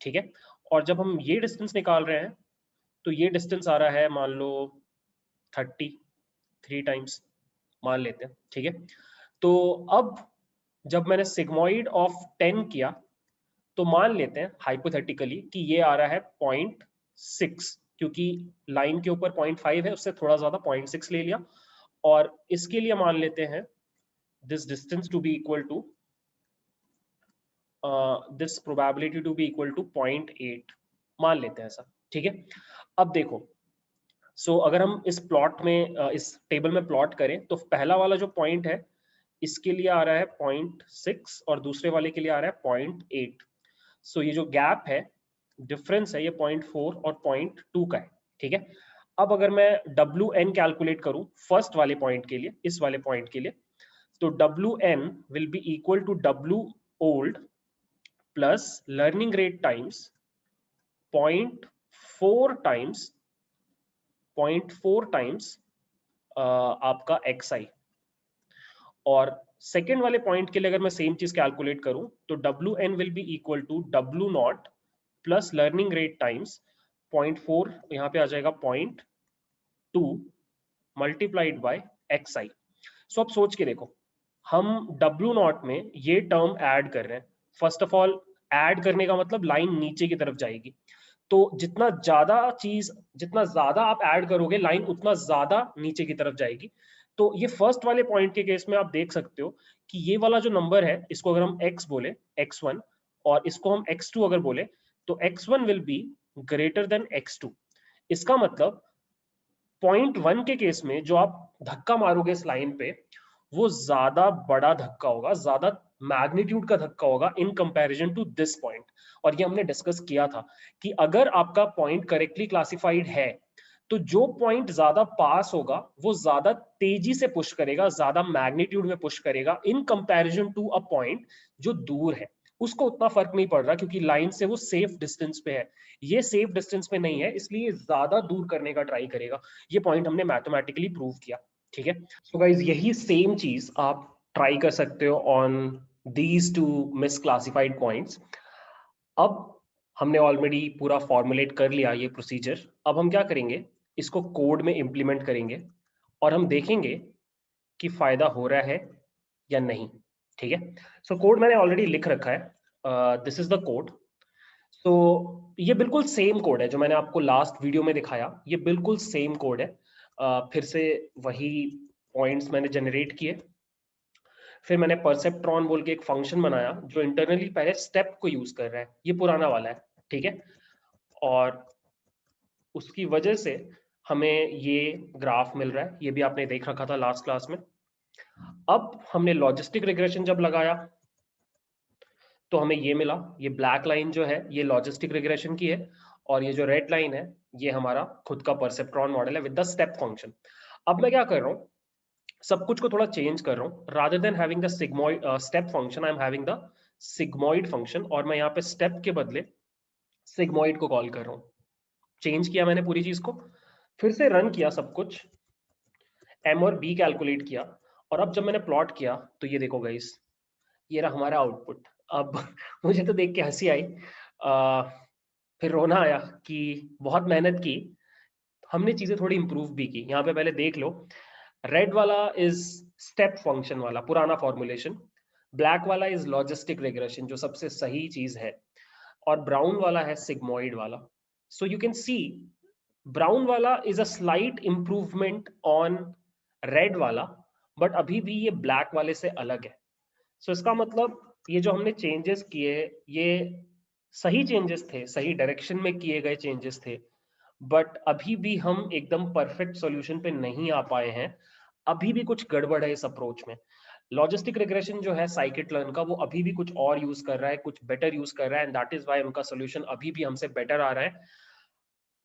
ठीक है, और जब हम ये डिस्टेंस निकाल रहे हैं तो ये डिस्टेंस आ रहा है मान लो 33 टाइम्स मान लेते हैं। ठीक है, तो अब जब मैंने सिग्मोइड ऑफ 10 किया तो मान लेते हैं हाइपोथेटिकली कि ये आ रहा है 0.6, क्योंकि लाइन के ऊपर 0.5 है, उससे थोड़ा ज्यादा 0.6 ले लिया। और इसके लिए मान लेते हैं this distance to be equal to this probability to be equal to 0.8 मान लेते हैं ऐसा। ठीक है, अब देखो, अगर हम इस प्लॉट में इस टेबल में प्लॉट करें तो पहला वाला जो पॉइंट है इसके लिए आ रहा है 0.6 और दूसरे वाले के लिए आ रहा है 0.8। ये जो गैप है, डिफरेंस है, ये 0.4 और 0.2 का है। ठीक है, अब अगर मैं WN कैलकुलेट करूं फर्स्ट वाले पॉइंट के लिए, इस वाले पॉइंट के लिए, तो WN will be equal to W old plus learning rate times 0.4 times 0.4 times आपका XI। और सेकेंड वाले पॉइंट के लिए अगर मैं सेम चीज कैलकुलेट करूं तो WN will be equal to W naught plus learning rate times 0.4, यहाँ पे आ जाएगा 0.2 मल्टीप्लाइड बाय XI। अब सोच के देखो, हम W नॉट में ये टर्म ऐड कर रहे हैं। फर्स्ट ऑफ ऑल, ऐड करने का मतलब लाइन नीचे की तरफ जाएगी, तो जितना ज्यादा आप ऐड करोगे लाइन उतना ज्यादा नीचे की तरफ जाएगी। तो ये फर्स्ट वाले पॉइंट के केस में आप देख सकते हो कि ये वाला जो नंबर है इसको अगर हम x बोले, x1, और इसको हम x2 अगर बोले, तो x1 will be greater than x2। इसका मतलब 0.1 के केस में जो आप धक्का मारोगे इस लाइन पे, वो ज्यादा बड़ा धक्का होगा, ज्यादा मैग्नीट्यूड का धक्का होगा in comparison to this point. और ये हमने डिस्कस किया था कि अगर आपका पॉइंट करेक्टली क्लासिफाइड है तो जो पॉइंट ज्यादा पास होगा वो ज्यादा तेजी से पुश करेगा, ज्यादा मैग्नीट्यूड में पुश करेगा in comparison to a point जो दूर है। उसको उतना फर्क नहीं पड़ रहा क्योंकि लाइन से वो सेफ डिस्टेंस पे है, ये सेफ डिस्टेंस पे नहीं है, इसलिए ज्यादा दूर करने का ट्राई करेगा। ये पॉइंट हमने मैथमेटिकली प्रूव किया। ठीक है, सो गाइस यही सेम चीज आप ट्राई कर सकते हो on these two misclassified points. अब हमने ऑलरेडी पूरा फॉर्मुलेट कर लिया ये प्रोसीजर। अब हम क्या करेंगे, इसको कोड में इंप्लीमेंट करेंगे और हम देखेंगे कि फायदा हो रहा है या नहीं। ठीक है, कोड मैंने ऑलरेडी लिख रखा है, दिस इज द कोड। ये बिल्कुल सेम कोड है जो मैंने आपको लास्ट वीडियो में दिखाया, ये बिल्कुल सेम कोड है। फिर से वही पॉइंट्स मैंने जनरेट किए, फिर मैंने परसेप्ट्रॉन बोल के एक फंक्शन बनाया जो इंटरनली पहले स्टेप को यूज कर रहा है, ये पुराना वाला है। ठीक है, और उसकी वजह से हमें ये ग्राफ मिल रहा है, ये भी आपने देख रखा था लास्ट क्लास में। अब हमने लॉजिस्टिक रिग्रेशन जब लगाया तो हमें ये मिला, ये ब्लैक लाइन जो है ये लॉजिस्टिक रिग्रेशन की है, और ये जो रेड लाइन है ये हमारा खुद का परसेप्ट्रॉन मॉडल है विद द स्टेप फंक्शन। अब मैं क्या कर रहा हूँ, सब कुछ को थोड़ा चेंज कर रहा हूँ। Rather than having the sigmoid step function, I am having the sigmoid function, और मैं यहाँ पे स्टेप के बदले सिग्मॉइड को कॉल कर रहा हूँ। चेंज किया मैंने पूरी चीज को, फिर से रन किया सब कुछ, m और b कैलकुलेट किया, और अब जब मैंने प्लॉट किया तो ये देखो गाइस, ये रहा हमारा आउटपुट। अब मुझे तो देख के हंसी आई, फिर रोना आया कि बहुत मेहनत की, हमने चीजें थोड़ी इंप्रूव भी की। यहाँ पे पहले देख लो, रेड वाला इज स्टेप फंक्शन वाला पुराना फॉर्मुलेशन, ब्लैक वाला इज लॉजिस्टिक रिग्रेशन जो सबसे सही चीज है, और ब्राउन वाला है सिग्मॉइड वाला। So you can see brown वाला is a slight improvement on red वाला, बट अभी भी ये ब्लैक वाले से अलग है। सो इसका मतलब ये जो हमने चेंजेस किए, ये सही चेंजेस थे, सही डायरेक्शन में किए गए चेंजेस थे, बट अभी भी हम एकदम परफेक्ट सॉल्यूशन पे नहीं आ पाए हैं। अभी भी कुछ गड़बड़ है इस अप्रोच में। लॉजिस्टिक रिग्रेशन जो है साइकिट लर्न का, वो अभी भी कुछ और यूज कर रहा है, कुछ बेटर यूज कर रहा है, एंड दैट इज व्हाई उनका सोल्यूशन अभी भी हमसे बेटर आ रहा है।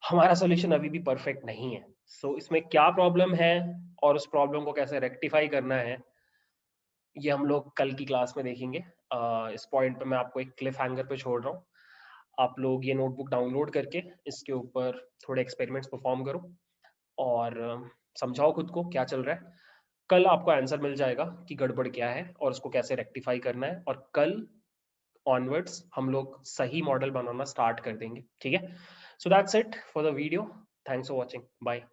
हमारा सोल्यूशन अभी भी परफेक्ट नहीं है। सो इसमें क्या प्रॉब्लम है और उस प्रॉब्लम को कैसे रेक्टिफाई करना है, ये हम लोग कल की क्लास में देखेंगे। इस पॉइंट पे मैं आपको एक क्लिफ हैंगर पे छोड़ रहा हूँ। आप लोग ये नोटबुक डाउनलोड करके इसके ऊपर थोड़े एक्सपेरिमेंट्स परफॉर्म करो और समझाओ खुद को क्या चल रहा है। कल आपको आंसर मिल जाएगा कि गड़बड़ क्या है और उसको कैसे रेक्टिफाई करना है, और कल ऑनवर्ड्स हम लोग सही मॉडल बनाना स्टार्ट कर देंगे। ठीक है, so that's it for the video. Thanks for watching, bye.